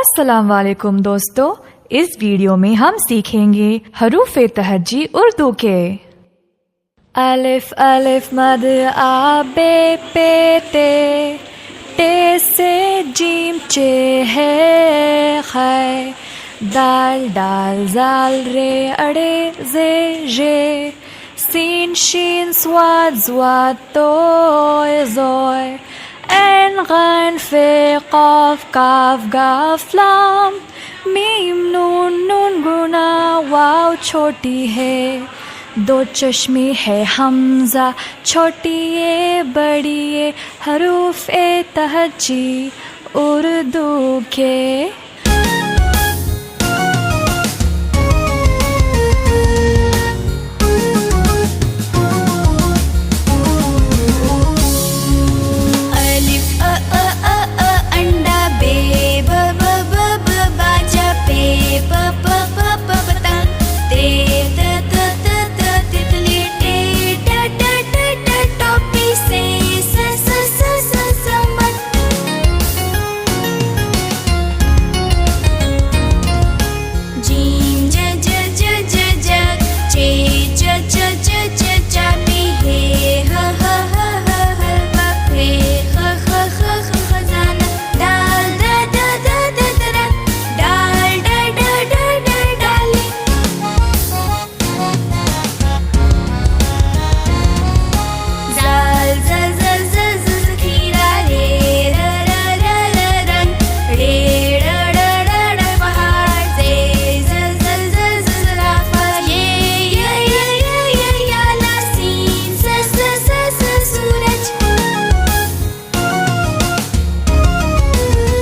अस्सलाम वालेकुम दोस्तों, इस वीडियो में हम सीखेंगे हरूफ तहज्जी उर्दू के। अलिफ अलिफ मद आ बे पे ते से जीम चे है खै, दाल दाल जाल रे अड़े जे जे, सीन शीन स्वाद ज्वाद तोय जोय, ऐन गैन फे काफ काफ गाफ लाम, मीम नून नून गुना वाव छोटी है, दो चश्मे है हमजा छोटी ये बड़ी ये, हरूफ तहज्जी उर्दू के।